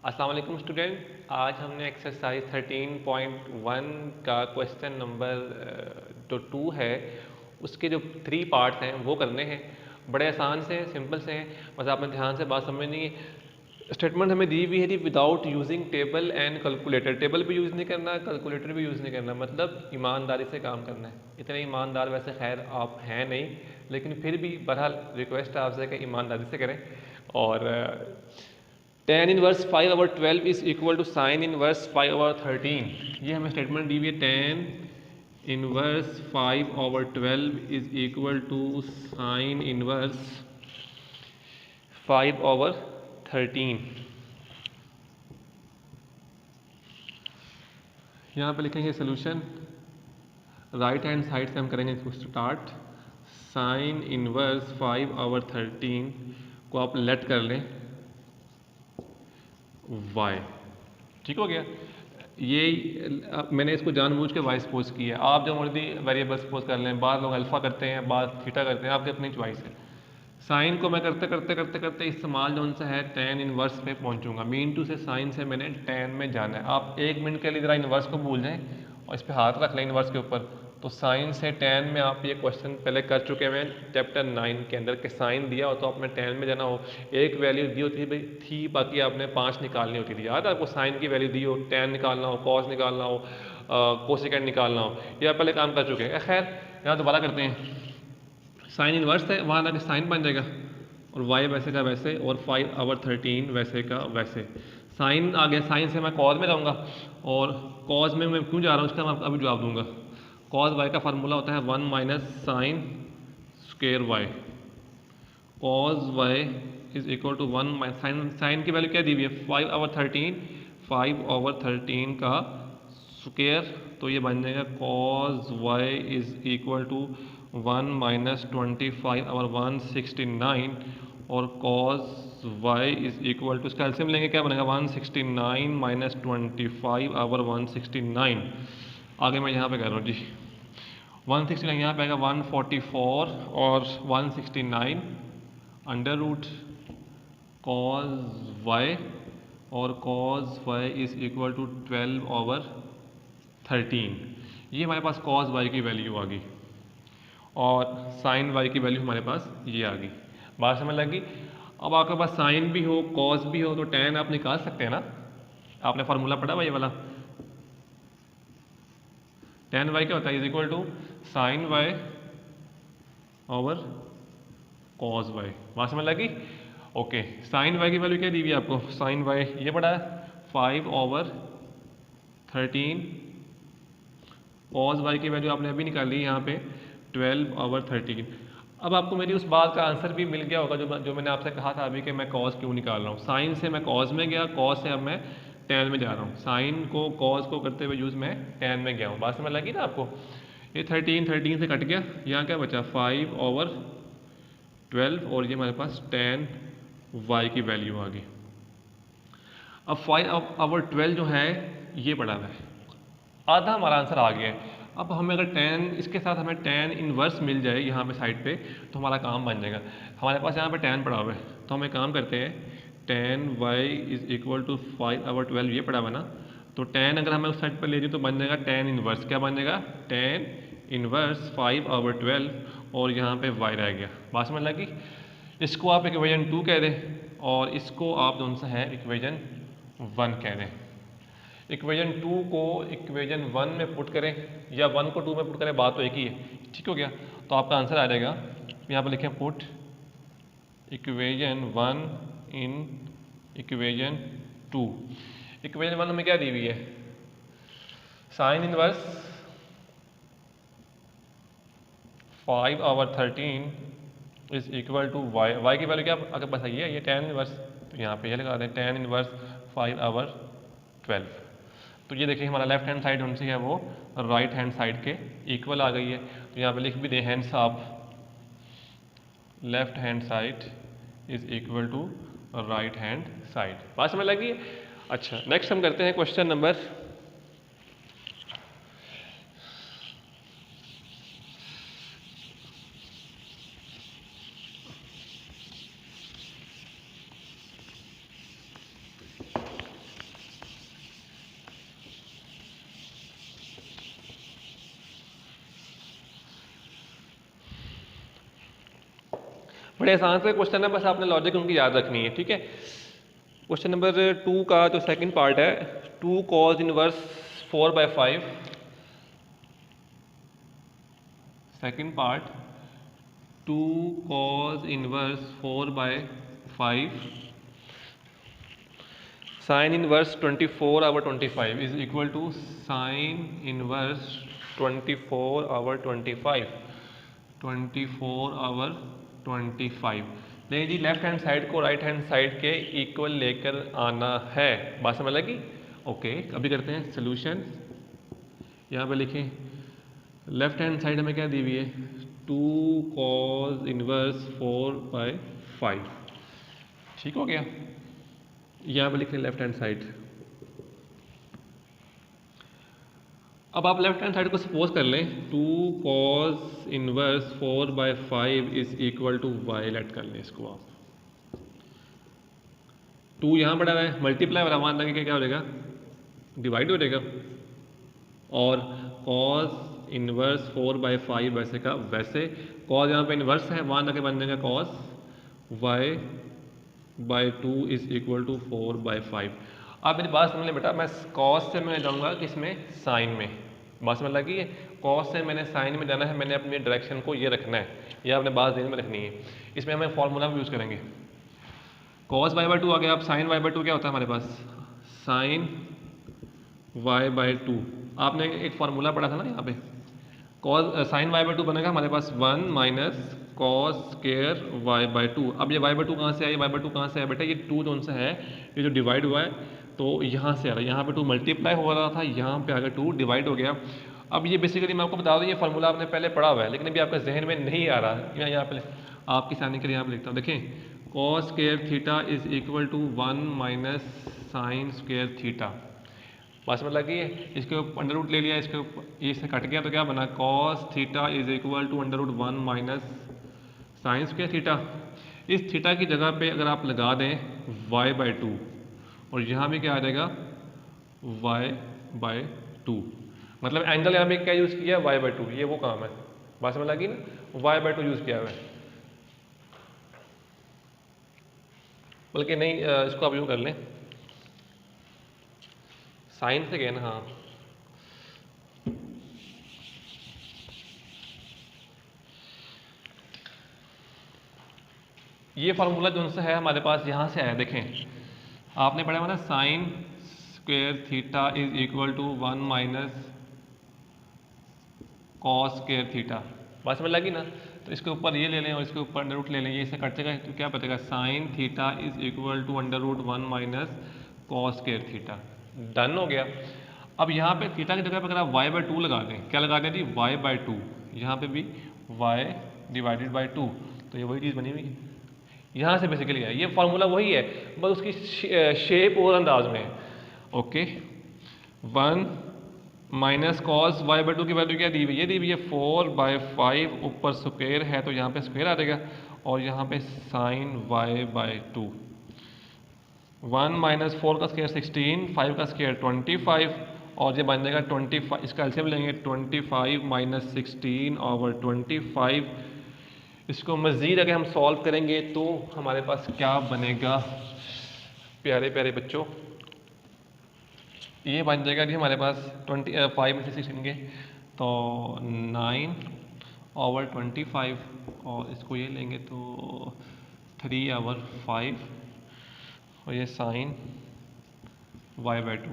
अस्सलाम वालेकुम स्टूडेंट, आज हमने एक्सरसाइज 13.1 का क्वेश्चन नंबर जो 2 है उसके जो 3 पार्ट्स हैं वो करने हैं। बड़े आसान से सिंपल से हैं, बस आपने ध्यान से बात समझनी है। स्टेटमेंट हमें दी हुई है थी without using table and calculator. Table भी यूज़ नहीं करना, कैलकुलेटर भी यूज़ नहीं करना, मतलब ईमानदारी से काम करना है। इतने ईमानदार वैसे खैर आप हैं नहीं, लेकिन फिर भी बहरहाल रिक्वेस्ट है आपसे कि ईमानदारी से करें। और tan inverse 5/12 is equal to sine inverse 5/13। ये हमें स्टेटमेंट दी हुई है। tan inverse 5/12 is equal to sine inverse 5/13। यहाँ पे लिखेंगे सोल्यूशन, राइट हैंड साइड से हम करेंगे इसको स्टार्ट। साइन इनवर्स 5/13 को आप लेट कर लें y। ठीक हो गया। ये मैंने इसको जानबूझ के y सपोज किया है। आप जो मर्जी वेरिएबल सपोज कर लें, बाद लोग अल्फा करते हैं, बाद थीटा करते हैं, आपकी अपनी चॉइस है। साइन को मैं करते करते करते करते इस्तेमाल जो सा है tan इनवर्स पे पहुंचूंगा। मीन टू से साइन से मैंने tan में जाना है। आप 1 मिनट के लिए ज़रा इनवर्स को भूल जाएं और इस पर हाथ रख लें इनवर्स के ऊपर, तो साइन से tan में आप ये क्वेश्चन पहले कर चुके हैं चैप्टर 9 के अंदर के साइन दिया हो तो आपने tan में जाना हो। एक वैल्यू दी होती थी, बाकी आपने 5 निकालनी होती थी। याद है आपको? साइन की वैल्यू दी हो, tan निकालना हो, cos निकालना हो, कोसेकेंड निकालना हो, ये आप पहले काम कर चुके हैं। खैर यहाँ दोबारा करते हैं। साइन इनवर्स है, वहाँ जाके साइन बन जाएगा और y वैसे का वैसे और 5/13 वैसे का वैसे। साइन आ गया, साइन से मैं कॉज में जाऊँगा और कॉज में मैं क्यों जा रहा हूँ इसका मैं अभी जवाब दूंगा। कॉज y का फार्मूला होता है 1 minus sine square y. Cos y is equal to 1 minus sine, sine की वैल्यू क्या दी हुई है 5/13, 5/13 का स्क्वेयर, तो ये बन जाएगा cos y is equal to 1 minus 25/169 और cos y is equal to, इसका एलसीएम लेंगे क्या बनेगा 169 माइनस 25/169। आगे मैं यहाँ पे कर रहा हूँ जी 169, यहाँ पे आएगा 144 और 169 अंडर रूट कॉज y और cos y is equal to 12/13। ये हमारे पास कॉज y की वैल्यू आ गई और साइन y की वैल्यू हमारे पास ये आ गई। बात समझ लगी? अब आपके पास साइन भी हो कॉस भी हो तो tan आप निकाल सकते हैं ना। आपने फार्मूला पढ़ा भाई ये वाला, tan y क्या होता है is equal to sine y over cos y। बात समझ लगी? ओके, साइन y की वैल्यू क्या दी हुई है आपको? साइन y ये पढ़ा है 5/13, कॉस y की वैल्यू आपने अभी निकाली यहाँ पे 12/13। अब आपको मेरी उस बात का आंसर भी मिल गया होगा जो मैंने आपसे कहा था अभी कि मैं कॉस क्यों निकाल रहा हूँ। साइन से मैं कॉस में गया, कॉस से अब मैं tan में जा रहा हूँ। साइन को कॉस को करते हुए यूज़ मैं tan में गया हूँ। बात समझ लगी ना आपको? ये 13 से कट गया, यहाँ क्या बचा 5/12 और ये हमारे पास tan y की वैल्यू आ गई। अब 5/12 जो है ये पड़ा हुआ है, आधा हमारा आंसर आ गया है। अब हमें अगर tan इसके साथ हमें tan इनवर्स मिल जाए यहाँ पे साइड पे तो हमारा काम बन जाएगा। हमारे पास यहाँ पे tan पड़ा हुआ है तो हमें काम करते हैं tan y is equal to 5/12 ये पड़ा हुआ ना, तो tan अगर हमें उस साइड पर ले जाए तो बन जाएगा tan इनवर्स। क्या बन जाएगा? tan इनवर्स 5/12 और यहाँ पे y रह गया। बात समझ लगी? इसको आप इक्वेशन 2 कह दें और इसको आप जो सा है इक्वेशन 1 कह दें। इक्वेशन 2 को इक्वेशन 1 में पुट करें या 1 को 2 में पुट करें, बात तो एक ही है। ठीक हो गया? तो आपका आंसर आ जाएगा, यहाँ पर लिखें put equation 1 in equation 2। Equation 1 में क्या दी हुई है? Sine inverse 5/13 is equal to y। y की वैल्यू क्या अगर बस ये है, ये tan इनवर्स, तो यहाँ पे ये लगा दें tan इनवर्स 5/12। तो ये देखिए हमारा लेफ्ट हैंड साइड उनसे है वो राइट हैंड साइड के इक्वल आ गई है। तो यहाँ पे लिख भी दें हैंड्स आप left hand side is equal to right hand side. बात समझ लगी? अच्छा, नेक्स्ट हम करते हैं क्वेश्चन नंबर बड़े आसान से क्वेश्चन है, बस आपने लॉजिक उनकी याद रखनी है, ठीक है। क्वेश्चन नंबर 2 का जो सेकंड पार्ट है, 2 cos inverse 4/5, second part 2 cos inverse 4/5 sine inverse 24/25 is equal to sine inverse 24/25 नहीं जी, लेफ्ट हैंड साइड को राइट हैंड साइड के इक्वल लेकर आना है। बात समझ लगी? ओके, अभी करते हैं सोल्यूशन। यहाँ पे लिखें, लेफ्ट हैंड साइड हमें क्या दी हुई है, 2 cos इनवर्स 4/5, ठीक हो गया। यहाँ पे लिख लें लेफ्ट हैंड साइड। अब आप लेफ्ट हैंड साइड को सपोज कर लें 2 cos inverse 4/5 is equal to y, let कर लें इसको आप। 2 यहाँ बढ़ा हुआ है, मल्टीप्लाई वाला मान लगे क्या हो जाएगा, डिवाइड हो जाएगा, और cos इनवर्स 4/5 वैसे का वैसे, cos यहाँ पे इनवर्स है, मान लगे बन जाएगा cos y/2 is equal to 4/5। आप मेरी बात समझ लें बेटा, मैं cos से मैं जाऊँगा किसमें, साइन में। बात समझ लगी है, cos से मैंने साइन में जाना है, मैंने अपनी डायरेक्शन को ये रखना है, ये आपने बात ध्यान में रखनी है। इसमें हमें फॉर्मूला भी यूज़ करेंगे। cos y/2 आ गया, अब साइन y/2 क्या होता है हमारे पास, साइन y/2। आपने एक फार्मूला पढ़ा था ना यहाँ पे, cos साइन y/2 बनेगा हमारे पास 1 माइनस cos स्क्वायर y/2। अब ये y/2 कहाँ से आया, y/2 कहाँ से आया बेटा, ये 2 कौन सा है, ये जो डिवाइड हुआ है तो यहाँ से आ रहा है, यहाँ पे 2 मल्टीप्लाई हो रहा था, यहाँ पे आकर 2 डिवाइड हो गया। अब ये बेसिकली मैं आपको बता दूँ, ये फार्मूला आपने पहले पढ़ा हुआ है, लेकिन अभी आपके जहन में नहीं आ रहा है। मैं यहाँ पे आपकी आसानी के लिए यहाँ पे लिखता हूँ, देखें, cos square theta is equal to 1 minus sine square theta. बात समझ लगी है, इसके ऊपर अंडर रूट ले लिया, इसके ऊपर ये से कट गया तो क्या बना, cos theta is equal to under root 1 minus sine square theta. इस थीटा की जगह पे अगर आप लगा दें y/2, और यहाँ भी क्या आ जाएगा y/2, मतलब एंगल यहाँ पे क्या यूज़ किया, y/2, ये वो काम है। बात समझ लगी ना, y/2 यूज़ किया हुआ है। बल्कि नहीं, इसको आप यूँ कर लें, साइन से गए ना, हाँ ये फार्मूला जो उनसे है हमारे पास, यहाँ से आया, देखें आपने पढ़ा हुआ ना, sine square theta is equal to 1 minus cos square theta. बात समझ लगी ना, तो इसके ऊपर ये ले लें और इसके ऊपर अंडर रूट ले लें, ये इसे कट जाएगा तो क्या बचेगा, sine theta is equal to under root 1 minus cos square theta. Done हो गया। अब यहाँ पे थीटा की जगह पर अगर आप y/2 लगा दें, क्या लगा दें जी, y/2, यहाँ पे भी y डिवाइडेड बाई 2, तो ये वही चीज़ बनी हुई है, यहाँ से बेसिकली है, ये फार्मूला वही है, बस उसकी शेप और अंदाज में है। ओके, 1 माइनस कॉस y/2 की वैल्यू क्या दी हुई है, ये दी हुई है 4/5, ऊपर स्क्वायर है तो यहाँ पे स्क्वायर आ जाएगा, और यहाँ पे साइन y/2। 1 माइनस 4 का स्क्वायर 16, 5 का स्क्वायर 25, और ये बन जाएगा 25, इसका एलसीएम लेंगे 25 माइनस 16/25। इसको मज़ीद अगर हम सॉल्व करेंगे तो हमारे पास क्या बनेगा प्यारे प्यारे बच्चों, ये बन जाएगा जी हमारे पास 25 में से 16 के तो 9/25, और इसको ये लेंगे तो 3/5, और ये साइन y/2।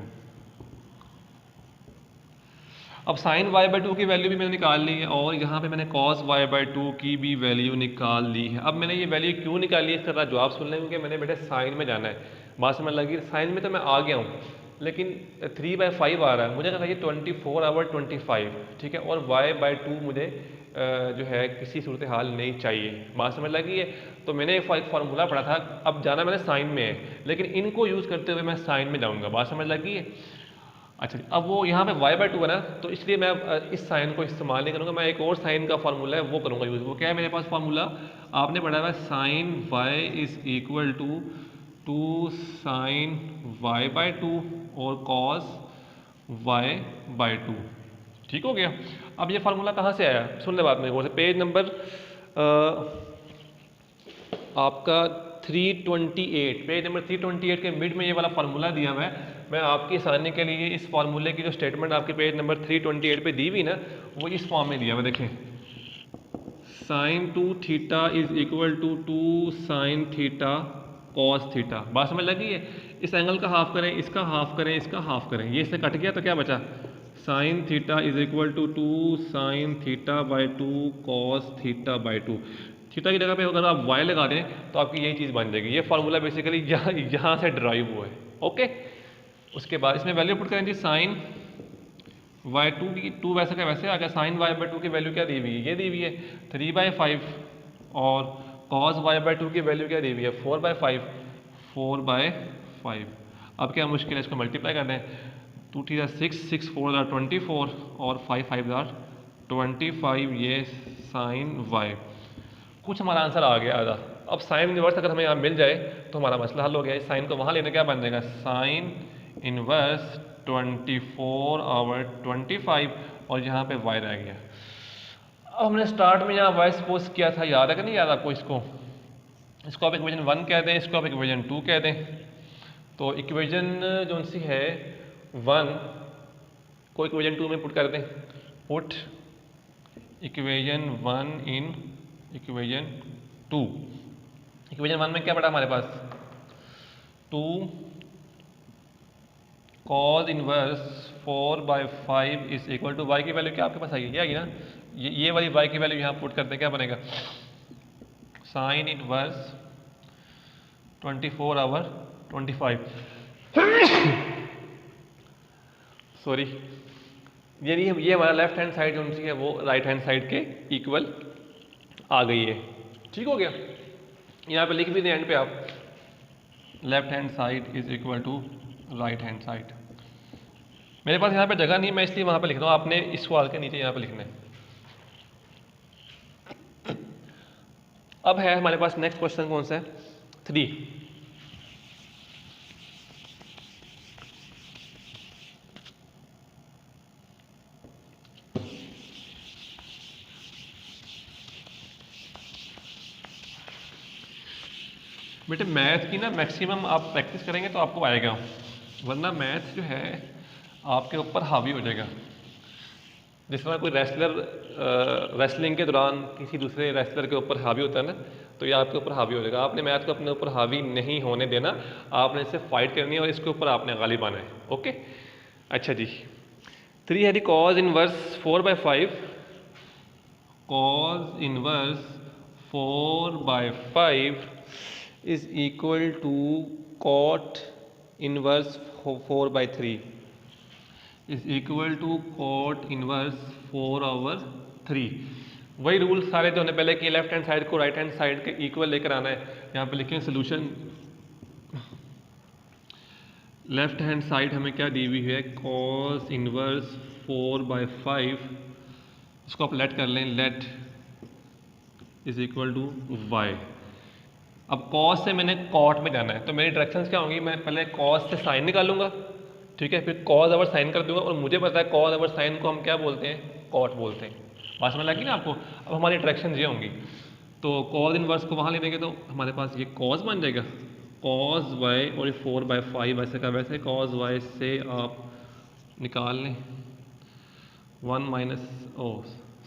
अब साइन y/2 की वैल्यू भी मैंने निकाल ली है, और यहाँ पे मैंने cos y/2 की भी वैल्यू निकाल ली है। अब मैंने ये वैल्यू क्यों निकाली है, इसका जवाब सुन लें, क्योंकि मैंने बेटे साइन में जाना है। बात समझ लगी, साइन में तो मैं आ गया हूँ, लेकिन 3/5 आ रहा है, मुझे चाहिए 24/25, ठीक है, और y/2 मुझे जो है किसी सूरत हाल नहीं चाहिए। बात समझ लगी है, तो मैंने एक फार्मूला पढ़ा था, अब जाना मैंने साइन में है, लेकिन इनको यूज़ करते हुए मैं साइन में जाऊँगा। बात समझ लगी है। अच्छा, अब वो यहाँ पे y/2 है ना, तो इसलिए मैं इस साइन को इस्तेमाल नहीं करूँगा, मैं एक और साइन का फार्मूला है वो करूँगा यूज़। वो क्या है मेरे पास फार्मूला, आपने पढ़ा हुआ है sine y is equal to 2 sine y/2 और cos y/2, ठीक हो गया। अब ये फार्मूला कहाँ से आया, सुन ले बात मेरे को, पेज नंबर आपका 328, पेज नंबर 328 के मिड में ये वाला फार्मूला दिया हुआ है। मैं आपकी आसानी के लिए इस फार्मूले की जो स्टेटमेंट आपके पेज नंबर 328 पे दी हुई ना, वो इस फॉर्म में दिया हुआ, देखें। Sine 2 theta is equal to 2 sine theta cos theta. बात समझ लगी है? इस एंगल का हाफ करें, इसका हाफ करें, इसका हाफ करें, ये इससे कट गया तो क्या बचा? Sine theta is equal to 2 sine theta by 2 cos theta by 2। Theta की जगह पे अगर आप y लगा दें तो आपकी यही चीज़ बन जाएगी। ये फार्मूला बेसिकली यहाँ से ड्राइव हुआ है। ओके, उसके बाद इसमें वैल्यू पुट करें जी, साइन y2 की 2 वैसे का वैसे आ गया। साइन y/2 की वैल्यू क्या दी हुई है? ये दी हुई है 3/5, और cos y/2 की वैल्यू क्या दी हुई है? 4/5, 4/5। अब क्या मुश्किल है, इसको मल्टीप्लाई कर दें। 2 3 6, 6 4 24, और 5 5 25, ये साइन y। कुछ हमारा आंसर आ गया आधा। अब साइन इनवर्स अगर हमें यहाँ मिल जाए तो हमारा मसला हल हो गया। इस साइन को वहाँ लेने क्या बन जाएगा? साइन इनवर्स 24/25, और यहाँ पे y रह गया। अब हमने स्टार्ट में यहाँ y सपोज किया था, याद है कि नहीं याद आपको? इसको आप इक्वेशन 1 कह दें, इसको आप इक्वेशन 2 कह दें। तो इक्वेशन जो सी है 1 को इक्वेशन 2 में पुट कर दें। Put equation 1 in equation 2। Equation 1 में क्या पड़ा हमारे पास? 2 cos inverse 4/5 is equal to y की वैल्यू क्या आपके पास आई है? ये आएगी ना, ये वाली y की वैल्यू यहाँ पुट करते हैं, क्या बनेगा? साइन इनवर्स 24/25 सॉरी, ये हमारा लेफ्ट हैंड साइड जो सी है वो राइट हैंड साइड के इक्वल आ गई है। ठीक हो गया? यहाँ पे लिख भी दें एंड पे आप, left hand side is equal to right hand side. मेरे पास यहाँ पे जगह नहीं, मैं इसलिए वहाँ पे लिख रहा हूँ, आपने इस सवाल के नीचे यहाँ पे लिखना है। अब है हमारे पास नेक्स्ट क्वेश्चन कौन सा है? 3। बेटे मैथ की ना मैक्सिमम आप प्रैक्टिस करेंगे तो आपको आएगा, वरना मैथ जो है आपके ऊपर हावी हो जाएगा। जिस तरह कोई रेसलिंग के दौरान किसी दूसरे रेसलर के ऊपर हावी होता है ना, तो ये आपके ऊपर हावी हो जाएगा। आपने मैथ को अपने ऊपर हावी नहीं होने देना, आपने इससे फाइट करनी है और इसके ऊपर आपने गालिब आना है। ओके, अच्छा जी। 3 है दी cause inverse 4/5, cause inverse 4/5 is equal to cot inverse 4/3 is equal to cot inverse 4/3। वही रूल सारे जो हमने पहले किए, लेफ्ट हैंड साइड को राइट हैंड साइड के इक्वल लेकर आना है। यहाँ पे लिखें सोल्यूशन, लेफ्ट हैंड साइड हमें क्या दी हुई है? cos इनवर्स 4/5, इसको आप लेट कर लें, let is equal to y। अब cos से मैंने cot में जाना है, तो मेरी डायरेक्शंस क्या होंगी? मैं पहले cos से साइन निकालूंगा, ठीक है, फिर cos ओवर साइन कर दूंगा, और मुझे पता है cos ओवर साइन को हम क्या बोलते हैं? cot बोलते हैं। बात समझ लगी ना आपको? अब हमारी डायरेक्शन ये होंगी, तो cos इनवर्स को वहाँ ले देंगे तो हमारे पास ये cos बन जाएगा, cos y, और ये 4/5 वैसे का वैसे cos y से आप निकाल लें 1 माइनस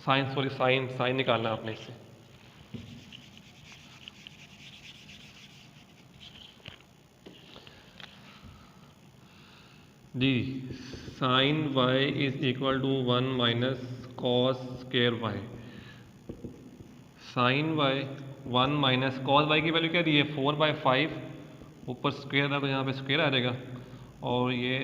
साइन निकालना आपने इससे। जी, sine y is equal to 1 minus cos square y। Sine y 1 minus cos y की वैल्यू क्या दी है? 4/5, ऊपर स्क्वायर है तो यहाँ पे स्क्वायर आ जाएगा, और ये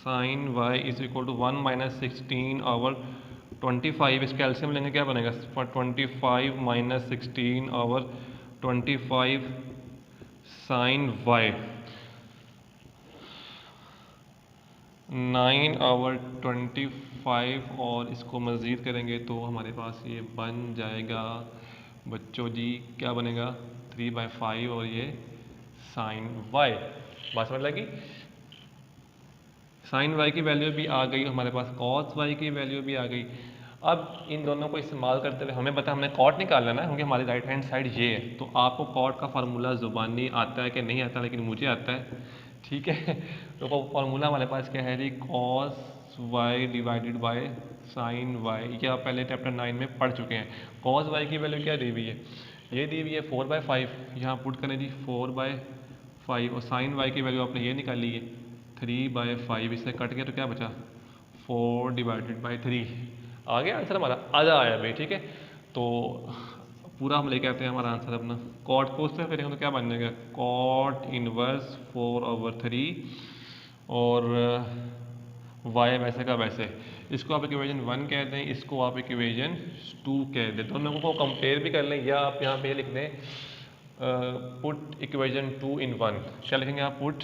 sine y is equal to 1 minus 16/25। इसका एलसीएम लेंगे, क्या बनेगा? 25 माइनस 16/25 साइन y 9/25, और इसको मज़ीद करेंगे तो हमारे पास ये बन जाएगा बच्चों जी, क्या बनेगा? 3/5, और ये साइन y। बात समझ लगी? साइन y की वैल्यू भी आ गई हमारे पास, cos y की वैल्यू भी आ गई। अब इन दोनों को इस्तेमाल करते हुए हमें पता है हमने कॉट निकालना है क्योंकि हमारी राइट हैंड साइड ये है। तो आपको कॉट का फार्मूला ज़ुबानी आता है कि नहीं आता, लेकिन मुझे आता है, ठीक है। तो फार्मूला हमारे पास क्या है जी, cos y divided by sine y. ये आप पहले चैप्टर 9 में पढ़ चुके हैं। कॉस वाई की वैल्यू क्या दी हुई है, ये दी हुई है 4/5, यहाँ पुट करें जी 4/5, और साइन वाई की वैल्यू आपने ये निकाली है 3/5, इससे कट गया तो क्या बचा 4/3। आ गया आंसर हमारा, आधा आया भाई, ठीक है। तो पूरा हम लेके आते हैं हमारा आंसर अपना। कॉट को उससे करेंगे तो क्या बन जाएगा, कॉट इनवर्स 4/3, और वाई वैसे का वैसे। इसको आप इक्वेशन 1 कह दें, इसको आप इक्वेशन 2 कह दें, दोनों को कंपेयर भी कर लें, या आप यहाँ पे लिख दें पुट इक्वेशन 2 in 1। क्या लिखेंगे आप, put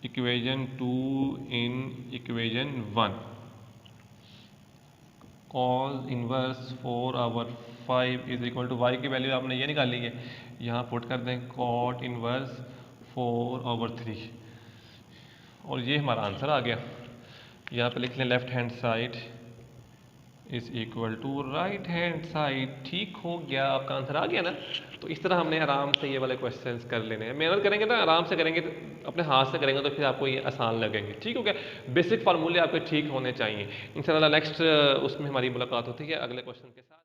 equation 2 in equation 1। Cos inverse 4/5 is equal to y की वैल्यू आपने ये निकाली है, यहाँ पुट कर दें कॉट इनवर्स 4/3, और ये हमारा आंसर आ गया। यहाँ पे लिख लें left hand side is equal to right hand side. ठीक हो गया, आपका आंसर आ गया ना। तो इस तरह हमने आराम से ये वाले क्वेश्चंस कर लेने हैं। मेहनत करेंगे ना, आराम से करेंगे, तो अपने हाथ से करेंगे तो फिर आपको ये आसान लगेंगे, ठीक हो गया। बेसिक फार्मूले आपके ठीक होने चाहिए। इंशाल्लाह नेक्स्ट उसमें हमारी मुलाकात होती है अगले क्वेश्चन के साथ।